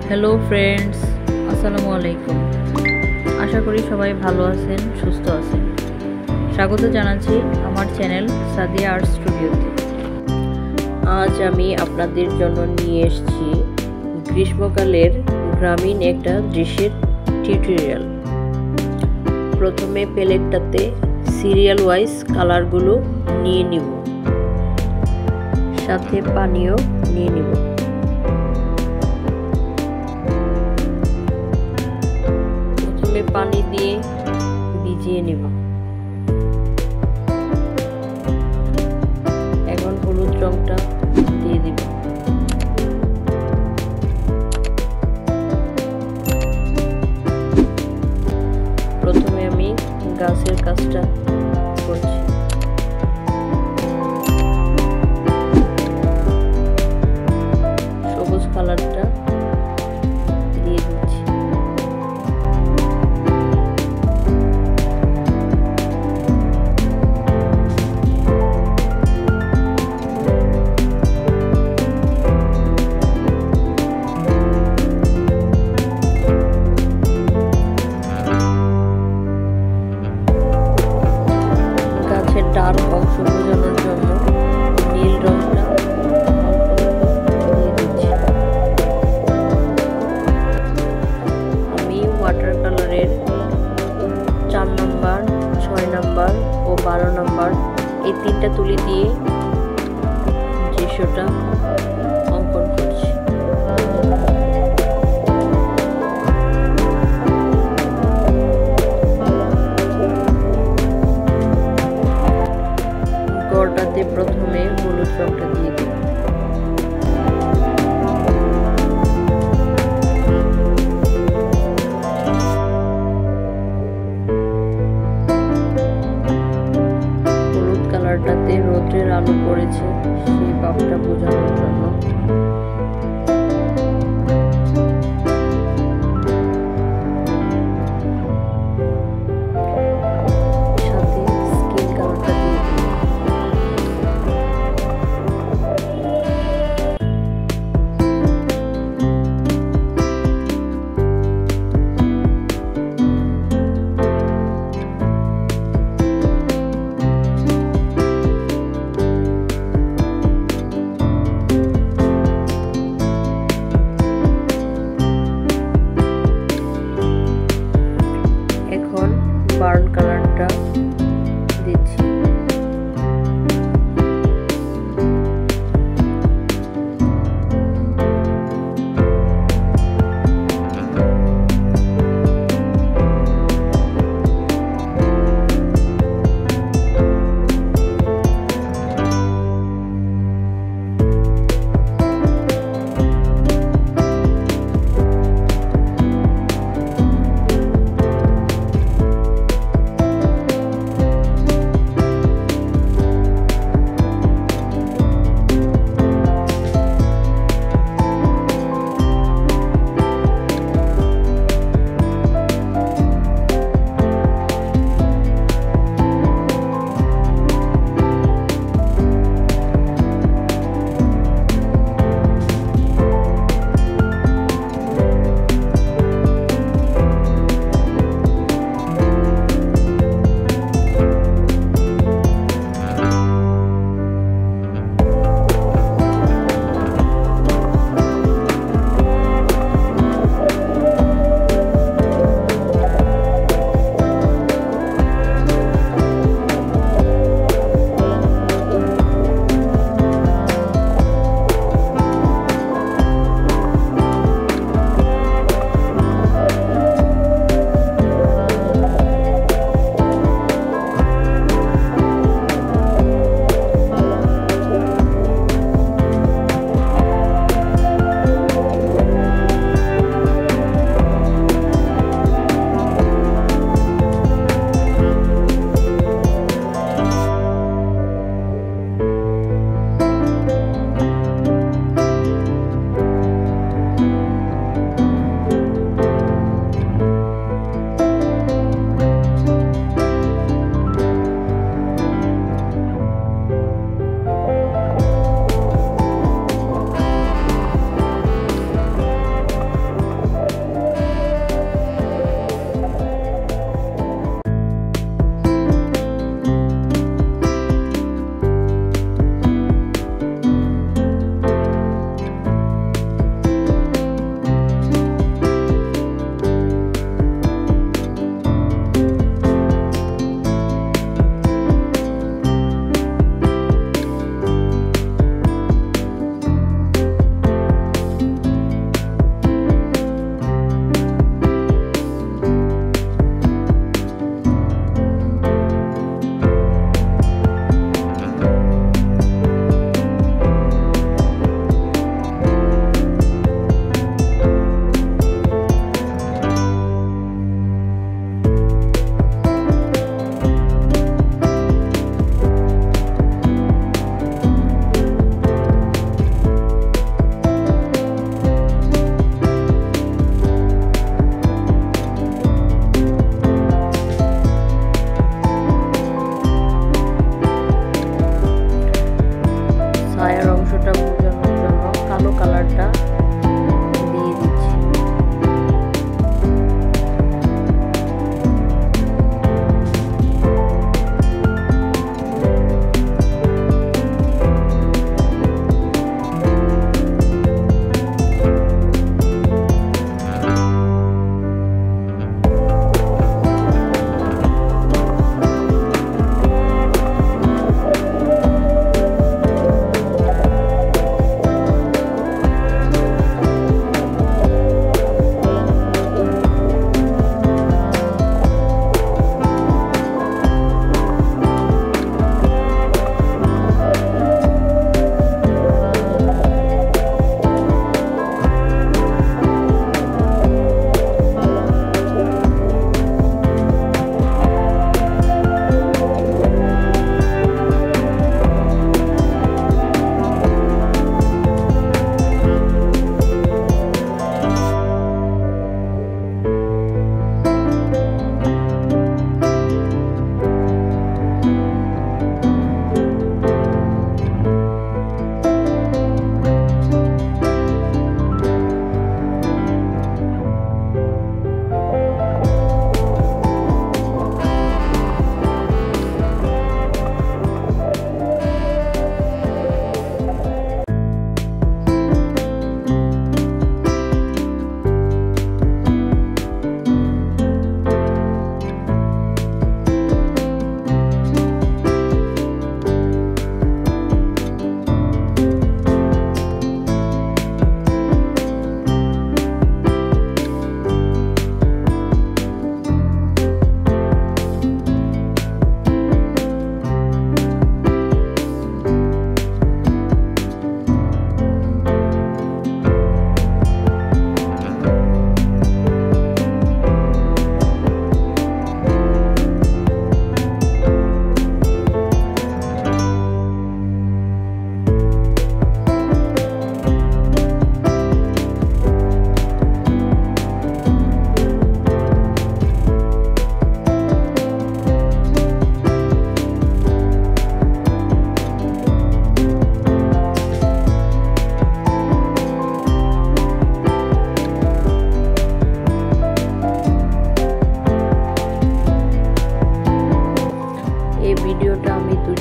Hello friends, আসসালামু আলাইকুম। আশা করি সবাই ভালো আছেন, সুস্থ আছেন। স্বাগত জানাচ্ছি আমার চ্যানেল সাদিয়া আর্ট স্টুডিওতে। আজ আমি আপনাদের জন্য নিয়ে এসেছি গ্রীষ্মকালের গ্রামীণ একটা দৃশ্যের টিউটোরিয়াল। প্রথমে প্যালেটটাতে সিরিয়াল ওয়াইজ কালারগুলো নিয়ে নিব, সাথে পানিও নিয়ে নিব। পানি দিয়ে ভিজিয়ে নেব। এখন হলুদ রংটা দিয়ে দিব। প্রথমে আমি গাছের কাজটা করছি। সবুজ কালারটা দিয়ে দিচ্ছি। ডার্ক অংশ বোঝানোর জন্য নীল রংটা দিয়ে দিচ্ছি। আমি ওয়াটার কালারের 4 নাম্বার, 6 নাম্বার ও 12 নাম্বার এই 3টা তুলি দিয়ে দৃশ্যটা অঙ্কন করছি। গড়টাতে প্রথমে হলুদ রংটা দিয়ে দিই। হলুদ কালারটাতে রোদ্রের আলো পড়েছে সেই ভাবটা বোঝানোর জন্য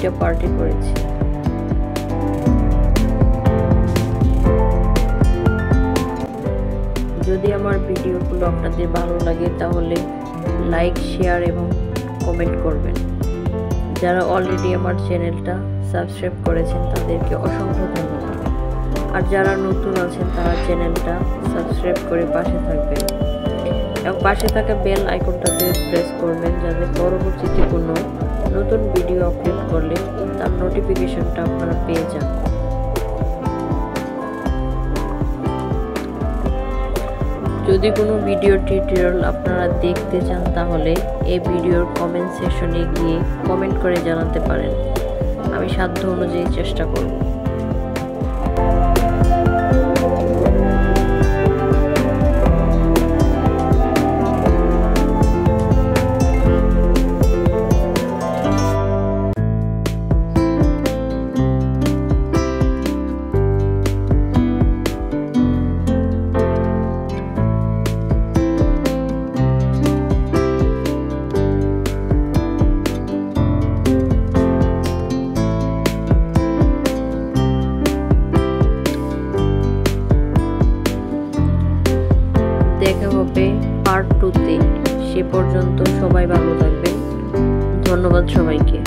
2টা পার্টে করেছি। যদি আমার ভিডিওগুলো আপনাদের ভালো লাগে তাহলে লাইক, শেয়ার এবং কমেন্ট করবেন। যারা অলরেডি আমার চ্যানেলটা সাবস্ক্রাইব করেছেন তাদেরকে অসংখ্য ধন্যবাদ। আর যারা নতুন আছেন তারা চ্যানেলটা সাবস্ক্রাইব করে পাশে থাকবেন এবং পাশে থাকা বেল আইকনটাতে প্রেস করবেন যাতে পরবর্তীতে কোনো নতুন ভিডিও আপলোড করলে তার নোটিফিকেশনটা আপনারা পেয়ে যান। যদি কোনো ভিডিও টিউটোরিয়াল আপনারা দেখতে চান তাহলে এই ভিডিওর কমেন্ট সেকশনে গিয়ে কমেন্ট করে জানাতে পারেন। আমি সাধ্য অনুযায়ী চেষ্টা করব। দেখা হবে পার্ট 2-তে। সে পর্যন্ত সবাই ভালো থাকবেন। ধন্যবাদ সবাইকে।